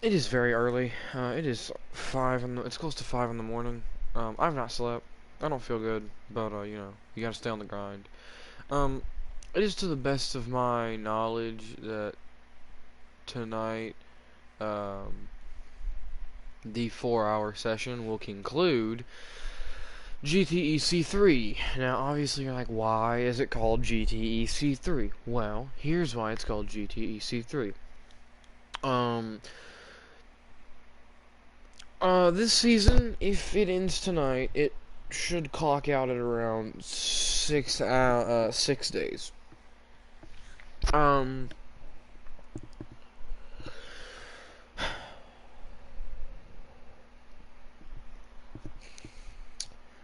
It is very early. It is it's close to 5 in the morning. I've not slept. I don't feel good, but you gotta stay on the grind. Um, it is to the best of my knowledge that tonight, um, the 4-hour session will conclude GTEC 3. Now, obviously, you're like, why is it called GTEC 3? Well, here's why it's called GTEC 3. Um, this season, if it ends tonight, it should clock out at around 6 days. Um,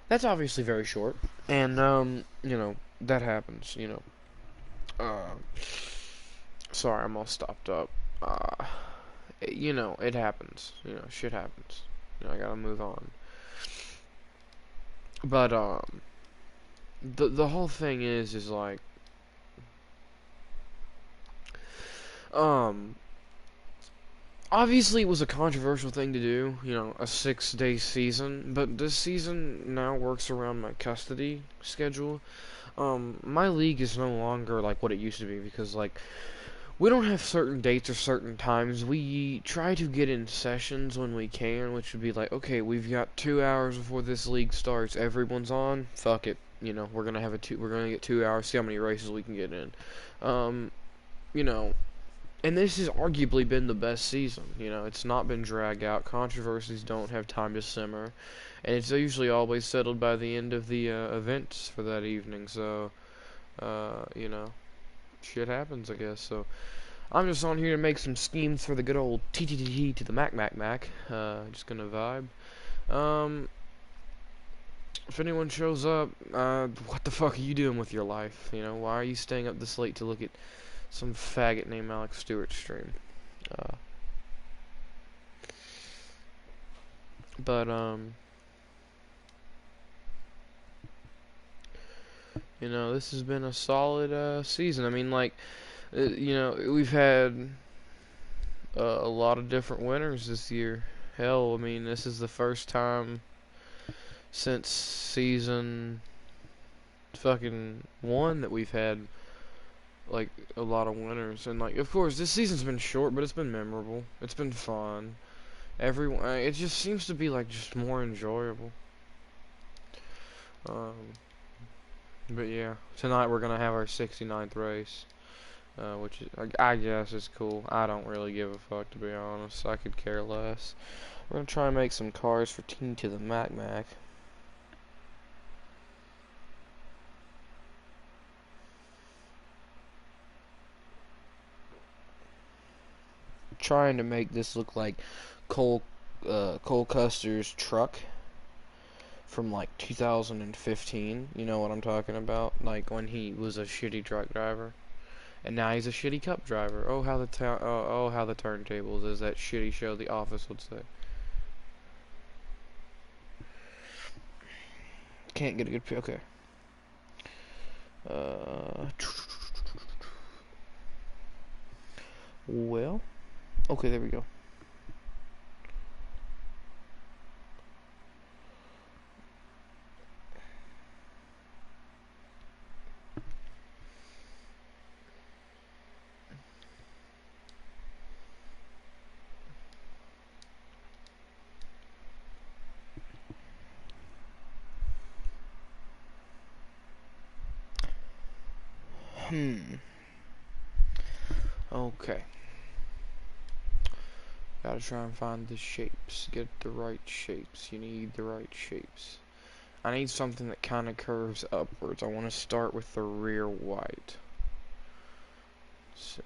that's obviously very short, and that happens. Uh, sorry, I'm all stopped up. Uh, it happens. Shit happens. I gotta move on. But the whole thing is like um obviously, it was a controversial thing to do, a 6-day season, but this season now works around my custody schedule. My league is no longer like what it used to be because, like, we don't have certain dates or certain times. We try to get in sessions when we can, which would be like, okay, we've got 2 hours before this league starts. Everyone's on. Fuck it. We're gonna get 2 hours. See how many races we can get in. Um, you know, and this has arguably been the best season. It's not been dragged out. Controversies don't have time to simmer, and it's usually always settled by the end of the events for that evening. So, uh, you know, shit happens, I guess. So, I'm just on here to make some schemes for the good old TTTT to the Mac Mac Mac. Just gonna vibe. Um, if anyone shows up, what the fuck are you doing with your life? Why are you staying up this late to look at some faggot named Alex Stewart stream? Uh, but this has been a solid season. I mean, like, we've had a lot of different winners this year. Hell, I mean, this is the first time since season fucking one that we've had like a lot of winners. And, like, of course, this season's been short, but it's been memorable. It's been fun. Everyone, it just seems to be like just more enjoyable. Um, but yeah, tonight we're gonna have our 69th race. Which is, I guess is cool. I don't really give a fuck, to be honest. I could care less. We're gonna try and make some cars for Team to the Mac Mac. Trying to make this look like Cole Custer's truck from like 2015. You know what I'm talking about? Like when he was a shitty truck driver. And now he's a shitty cup driver. Oh how how the turntables, as that shitty show The Office would say. Can't get a good okay. Well, okay, there we go. Okay. Gotta try and find the shapes. Get the right shapes. You need the right shapes. I need something that kind of curves upwards. I want to start with the rear white. Let's see.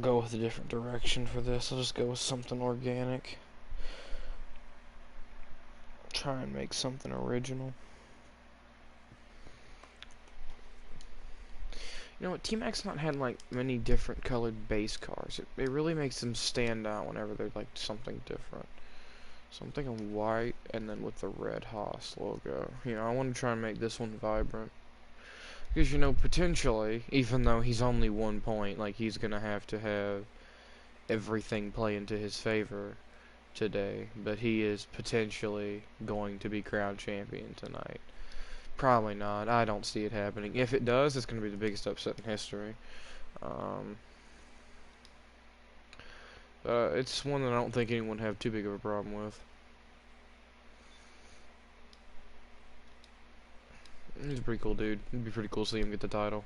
I'll go with a different direction for this. I'll just go with something organic. Try and make something original. You know what, T-Mac's not had like many different colored base cars. It really makes them stand out whenever they're like something different. Something in white and then with the red Haas logo. You know, I want to try and make this one vibrant. Because, you know, potentially, even though he's only 1 point, like he's gonna have everything play into his favor today. But he is potentially going to be crowned champion tonight. Probably not. I don't see it happening. If it does, it's going to be the biggest upset in history. It's one that I don't think anyone would have too big of a problem with. He's a pretty cool dude. It'd be pretty cool to see him get the title.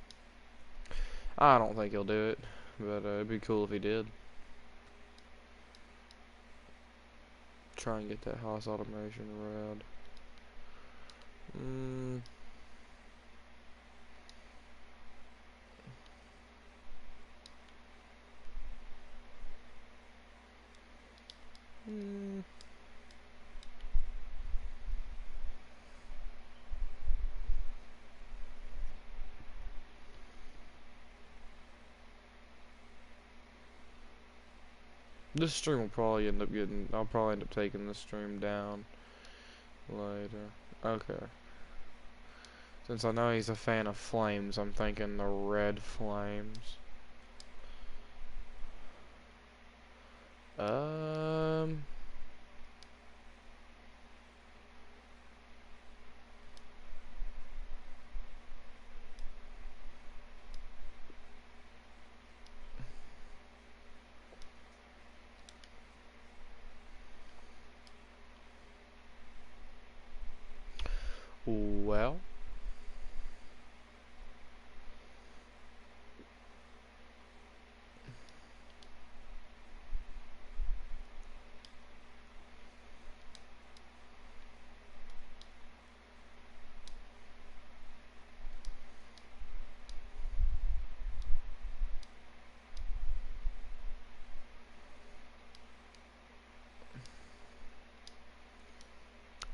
I don't think he'll do it, but it'd be cool if he did. Try and get that Haas automation red. This stream will probably end up getting. I'll probably end up taking this stream down later. Okay. Since I know he's a fan of flames, I'm thinking the red flames. Well.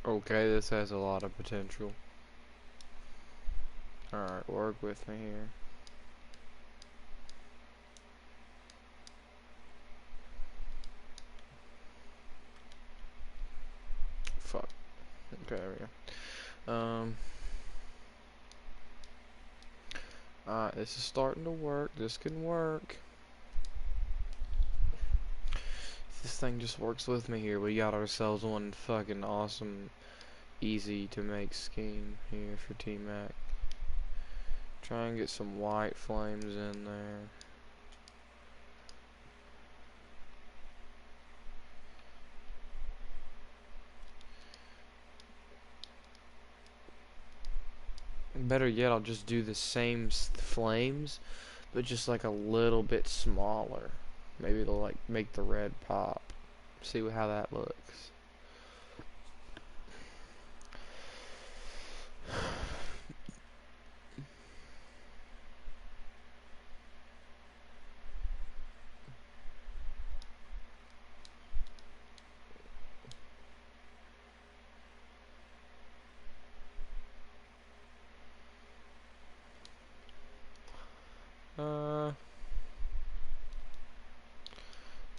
Okay, this has a lot of potential. Alright, work with me here. Fuck. Okay, there we go. Alright, this is starting to work. This can work. If this thing just works with me here, we got ourselves one fucking awesome, easy to make scheme here for T-Mac. Try and get some white flames in there. Better yet, I'll just do the same flames, but just like a little bit smaller. Maybe it'll like make the red pop. See how that looks.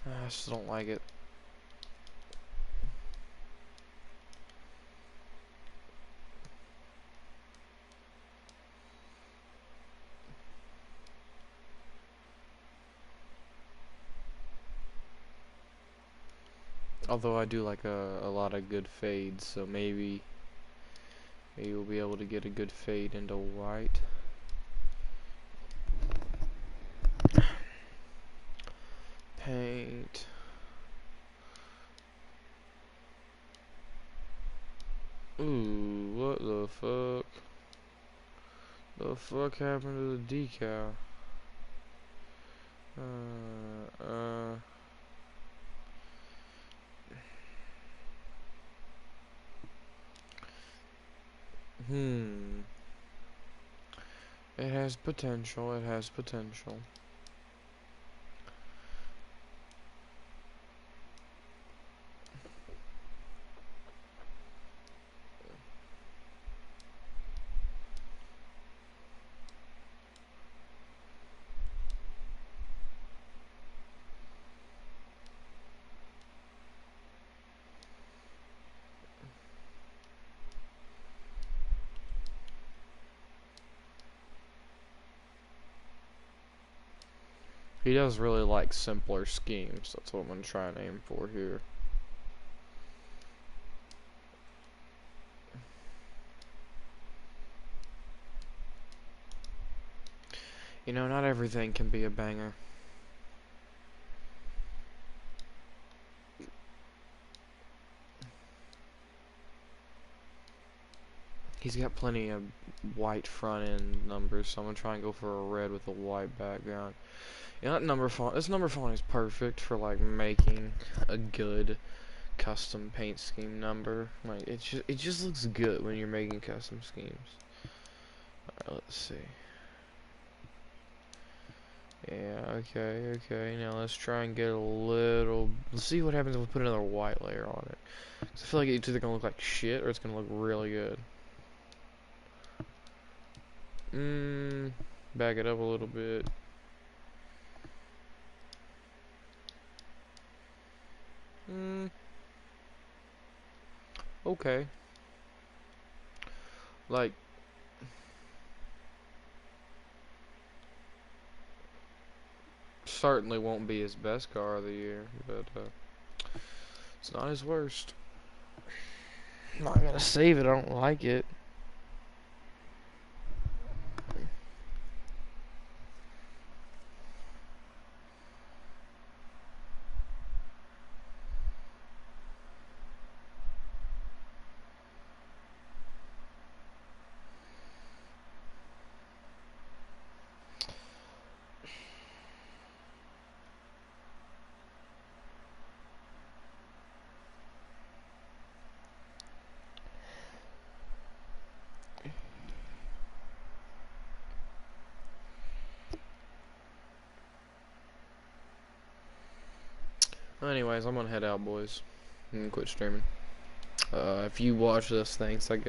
I just don't like it. Although I do like a lot of good fades, so maybe we'll be able to get a good fade into white. Paint. Ooh, what the fuck? The fuck happened to the decal? It has potential, it has potential. He does really like simpler schemes. That's what I'm gonna try and aim for here. You know, not everything can be a banger. He's got plenty of white front end numbers, so I'm gonna try and go for a red with a white background. You know, this number font is perfect for like making a good custom paint scheme number. Like it just looks good when you're making custom schemes. Alright, let's see. Yeah, okay. Now let's try and get a little. Let's see what happens if we put another white layer on it. 'Cause I feel like it's either gonna look like shit or it's gonna look really good. Back it up a little bit. Okay. Like, certainly won't be his best car of the year, but it's not his worst. I'm not gonna save it. I don't like it. Anyways, I'm gonna head out, boys, and quit streaming. If you watch this, thanks, I guess.